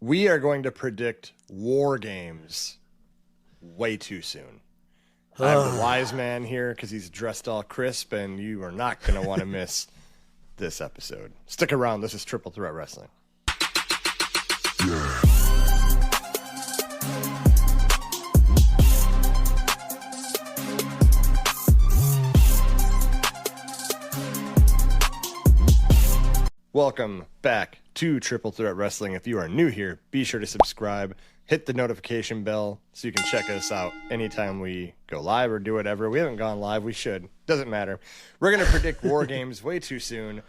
we are going to predict war games way too soon. I'm the wise man here because he's dressed all crisp, and you are not going to want to miss this episode. Stick around. This is Triple Threat Wrestling. Welcome back to Triple Threat Wrestling. If you are new here, be sure to subscribe, hit the notification bell so you can check us out anytime we go live or do whatever. We haven't gone live. We should. Doesn't matter. We're going to predict war games way too soon,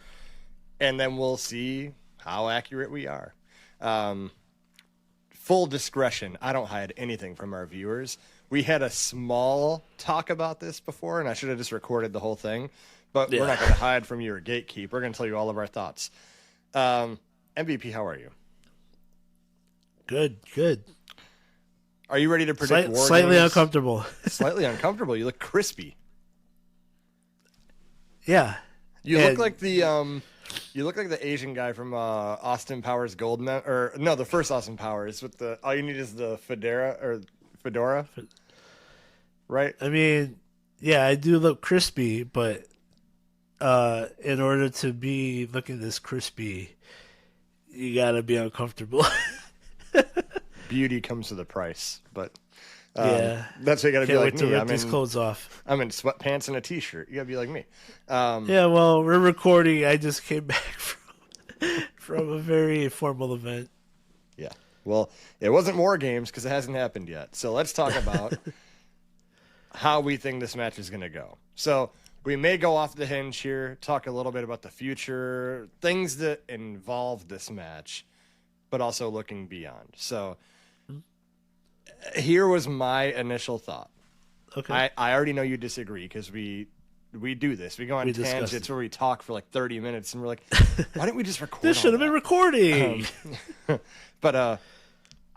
and then we'll see how accurate we are. Full discretion. I don't hide anything from our viewers. We had a small talk about this before, and I should have just recorded the whole thing. But we're not going to hide from you or gatekeep. We're going to tell you all of our thoughts. MVP, how are you? Good. Are you ready to predict war Slightly games? uncomfortable. Slightly uncomfortable. You look crispy. Yeah. You look like the Asian guy from Austin Powers Gold the first Austin Powers with the all you need is the fedora. Right? I mean, yeah, I do look crispy, but in order to be looking this crispy, you gotta be uncomfortable. Beauty comes with a price, but yeah, that's what you gotta be like to me. rip these clothes off. I'm in sweatpants and a t-shirt. You gotta be like me. Yeah, well, we're recording. I just came back from a very formal event. Yeah, well, it wasn't war games because it hasn't happened yet. So let's talk about how we think this match is gonna go. So. We may go off the hinge here, talk a little bit about the future, things that involve this match, but also looking beyond. So here was my initial thought. Okay. I already know you disagree because we do this. We go on tangents where we talk for like 30 minutes and we're like, why didn't we just record This should have been recording. But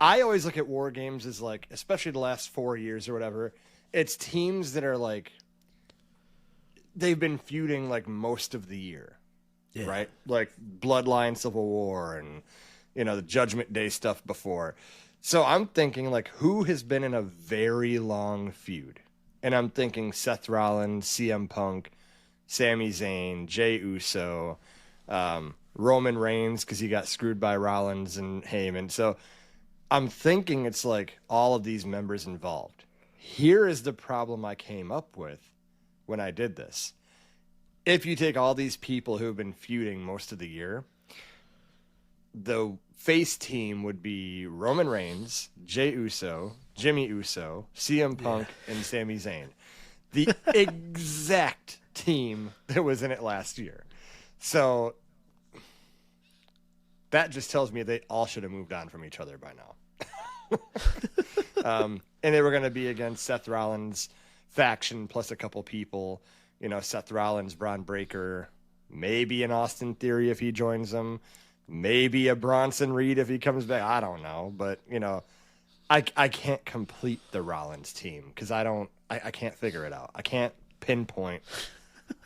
I always look at war games as like, especially the last 4 years or whatever, it's teams that are like, they've been feuding like most of the year, right? Like Bloodline, Civil War, and the Judgment Day stuff before. So I'm thinking like who has been in a very long feud, and I'm thinking Seth Rollins, CM Punk, Sami Zayn, Jey Uso, Roman Reigns because he got screwed by Rollins and Heyman. So I'm thinking it's like all of these members involved. Here is the problem I came up with when I did this. If you take all these people who have been feuding most of the year, the face team would be Roman Reigns, Jey Uso, Jimmy Uso, CM Punk, and Sami Zayn. The exact team that was in it last year. So that just tells me they all should have moved on from each other by now. And they were going to be against Seth Rollins' faction plus a couple people, Seth Rollins, Braun Breaker, maybe an Austin Theory if he joins them, maybe a Bronson Reed if he comes back. I don't know, but I can't complete the Rollins team because I can't figure it out. I can't pinpoint.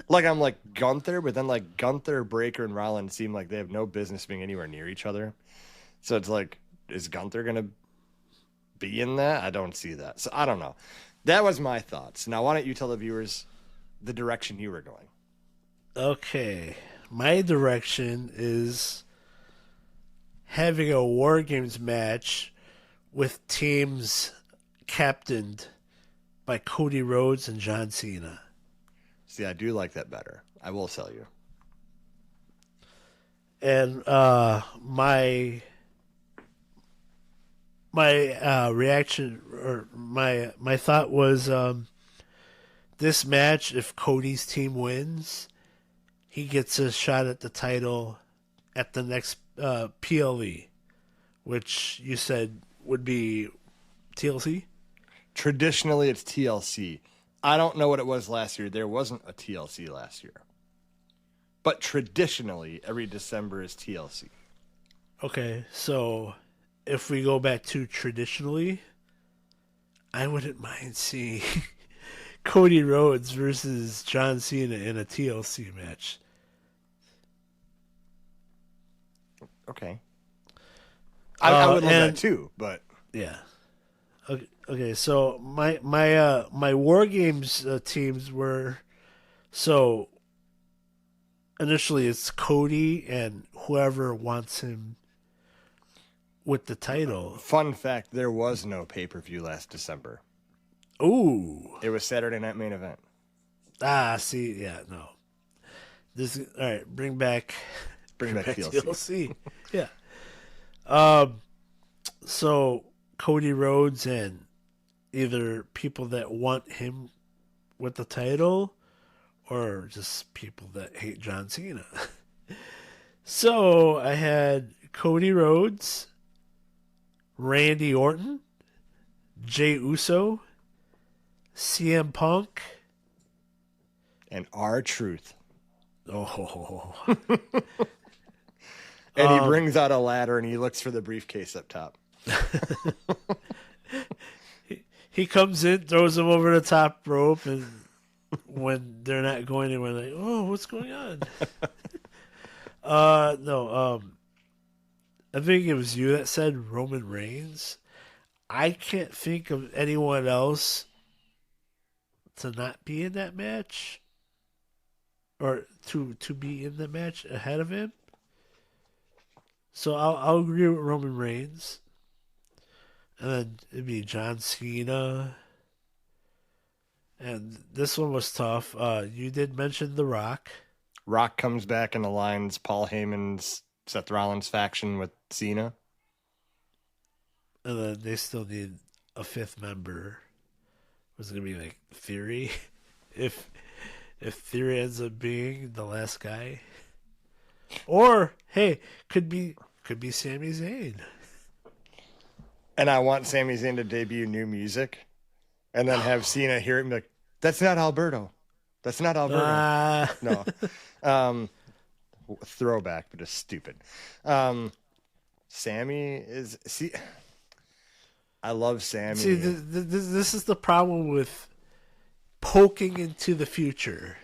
Like I'm like Gunther, but then like Gunther, Breaker, and Rollins seem like they have no business being anywhere near each other. So it's like, is Gunther gonna be in that? I don't see that. So I don't know. That was my thoughts. Now, why don't you tell the viewers the direction you were going? Okay. My direction is having a War Games match with teams captained by Cody Rhodes and John Cena. See, I do like that better. I will tell you. And my reaction or my thought was this match, if Cody's team wins, he gets a shot at the title at the next PLE, which you said would be TLC? Traditionally, it's TLC. I don't know what it was last year. There wasn't a TLC last year. But traditionally, every December is TLC. Okay, so if we go back to traditionally, I wouldn't mind seeing Cody Rhodes versus John Cena in a TLC match. Okay. I would love and that too, but yeah. Okay. So my War Games teams were so initially it's Cody and whoever wants him with the title. fun fact, there was no pay-per-view last December. Ooh. It was Saturday Night Main Event. See, yeah, no. This all right, bring back TLC. TLC. Yeah. So Cody Rhodes and either people that want him with the title or just people that hate John Cena. So I had Cody Rhodes, Randy Orton, Jey Uso, CM Punk, And R-Truth. oh, And he brings out a ladder and he looks for the briefcase up top. he comes in, throws him over the top rope, and when they're not going anywhere, like, oh, what's going on? No, I think it was you that said Roman Reigns. I can't think of anyone else to not be in that match or to be in the match ahead of him. So I'll agree with Roman Reigns. And then it'd be John Cena. And this one was tough. You did mention The Rock. Rock comes back and aligns Paul Heyman's Seth Rollins faction with Cena. And then they still need a fifth member. Was it gonna be like Theory? If Theory ends up being the last guy. Or hey, could be Sami Zayn. And I want Sami Zayn to debut new music and then have Cena hear it and be like, that's not Alberto. That's not Alberto. No. Throwback, but just stupid. Sammy is... See, I love Sammy. See, this is the problem with poking into the future.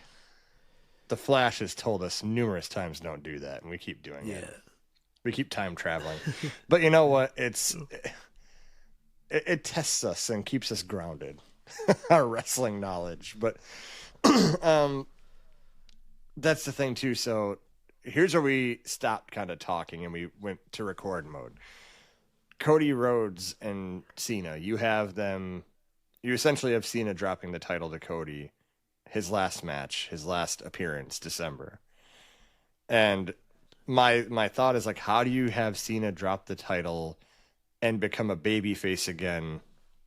The Flash has told us numerous times don't do that, and we keep doing it. We keep time traveling. But you know what? It tests us and keeps us grounded. Our wrestling knowledge. But that's the thing, too. So here's where we stopped kind of talking and we went to record mode. Cody Rhodes and Cena, you essentially have Cena dropping the title to Cody, his last match, his last appearance, December. And my thought is like, how do you have Cena drop the title and become a babyface again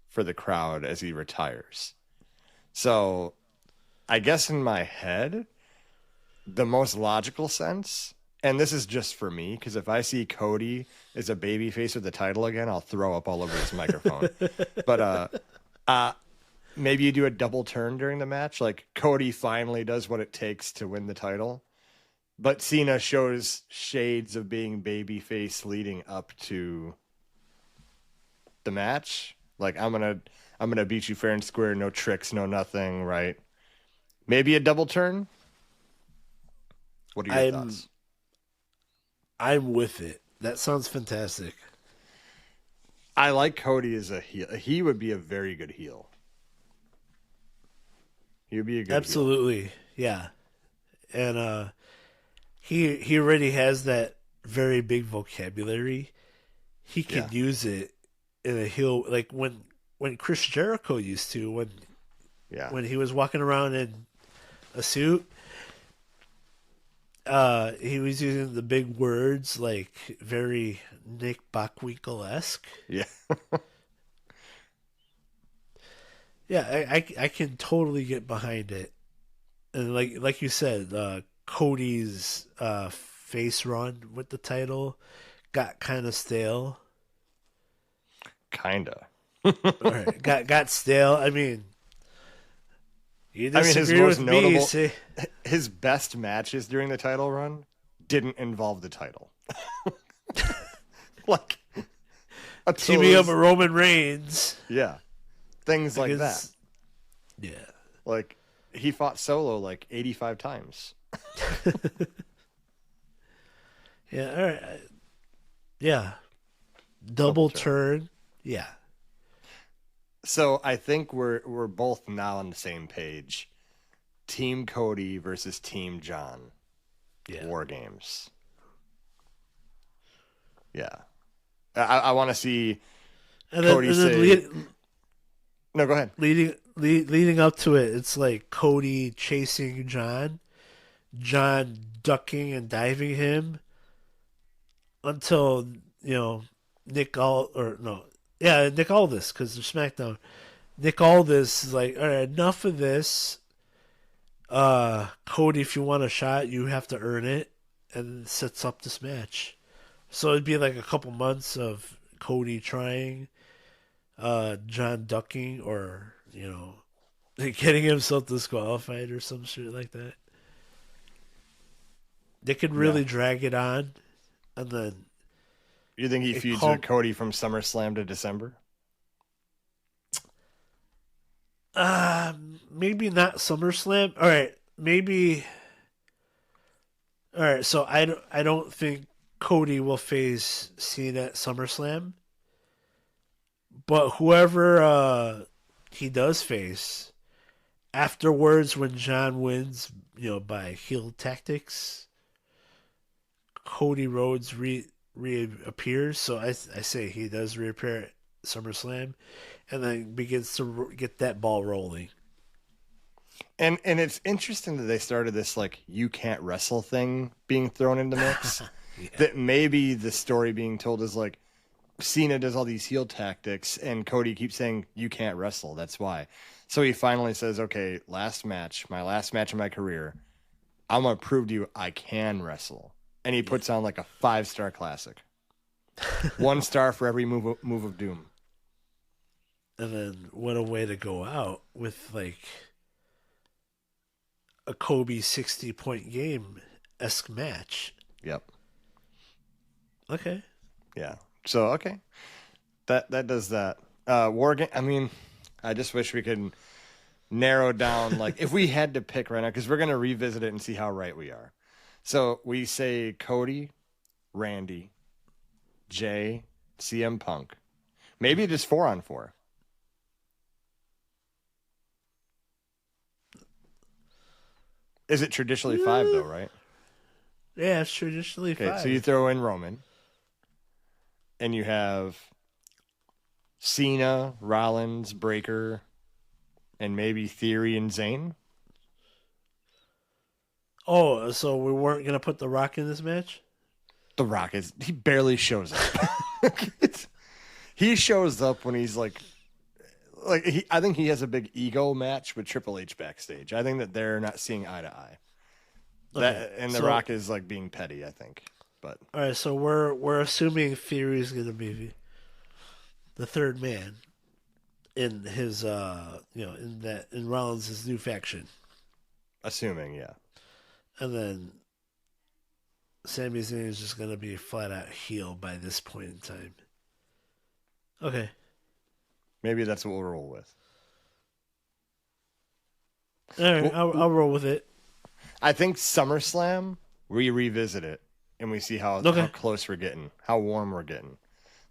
for the crowd as he retires? So I guess in my head, the most logical sense, and this is just for me, because if I see Cody as a babyface with the title again, I'll throw up all over this microphone. But maybe you do a double turn during the match. Like Cody finally does what it takes to win the title, but Cena shows shades of being babyface leading up to the match. Like I'm gonna beat you fair and square, no tricks, no nothing, right? Maybe a double turn. What are your thoughts? I'm with it. That sounds fantastic. I like Cody as a heel. He would be a very good heel. He would be a good Absolutely, heel. yeah. And he already has that very big vocabulary. He can use it in a heel, like when Chris Jericho used to, when he was walking around in a suit. He was using the big words, like very Nick Bockwinkel-esque. Yeah. Yeah, I can totally get behind it. And like you said, Cody's face run with the title got kind of stale. Kinda. Right, got stale. I mean, you disagree his most with notable, me. See? His best matches during the title run didn't involve the title. Like Teaming up with Roman Reigns. Yeah. Things like that. Yeah. Like he fought Solo like 85 times. Yeah, all right. Yeah. double turn. Yeah. So I think we're both now on the same page. Team Cody versus Team John. Yeah. WarGames. Yeah. I want to see Cody say... No, go ahead. Leading up to it, it's like Cody chasing John, John ducking and diving him until, Nick Aldis, because they're SmackDown. Nick Aldis is like, all right, enough of this. Cody, if you want a shot, you have to earn it, and sets up this match. So it'd be like a couple months of Cody trying, John ducking, or getting himself disqualified or some shit like that. They could really drag it on, and then you think he feuds with Cody from SummerSlam to December? Maybe not SummerSlam. All right, maybe. All right, so I don't think Cody will face Cena at SummerSlam, but whoever he does face afterwards, when John wins, by heel tactics, Cody Rhodes reappears. So I say he does reappear at SummerSlam, and then begins to get that ball rolling. And it's interesting that they started this you can't wrestle thing being thrown into the mix. Yeah. That maybe the story being told is Cena does all these heel tactics and Cody keeps saying you can't wrestle. That's why. So he finally says, okay, my last match of my career, I'm gonna prove to you I can wrestle. And he puts on a 5-star classic. 1 star for every move of doom. And then what a way to go out with a Kobe 60-point game-esque match. Yep. Okay. Yeah. So, okay. That does that. WarGame, I mean, I just wish we could narrow down, if we had to pick right now, because we're going to revisit it and see how right we are. So we say Cody, Randy, Jay, CM Punk. Maybe just 4-on-4. Is it traditionally 5 though, right? Yeah, it's traditionally 5. Okay, so you throw in Roman. And you have Cena, Rollins, Breaker, and maybe Theory and Zayn. Oh, so we weren't going to put The Rock in this match? The Rock he barely shows up. He shows up when he's I think he has a big ego match with Triple H backstage. I think that they're not seeing eye to eye. The Rock is being petty, I think. But all right, so we're assuming Theory is going to be the third man in his in Rollins' new faction. Assuming, yeah. And then Sami Zayn is just going to be flat out heel by this point in time. Okay. Maybe that's what we'll roll with. All right, I'll roll with it. I think SummerSlam, we revisit it, and we see how close we're getting, how warm we're getting.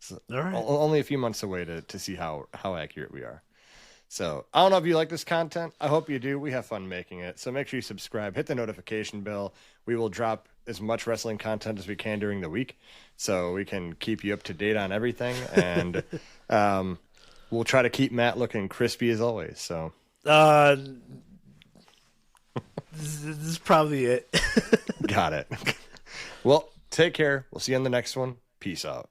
So all right. Only a few months away to see how accurate we are. So I don't know if you like this content. I hope you do. We have fun making it. So make sure you subscribe, hit the notification bell. We will drop as much wrestling content as we can during the week, so we can keep you up to date on everything. And we'll try to keep Matt looking crispy as always. So this is probably it. Got it. Well, take care. We'll see you on the next one. Peace out.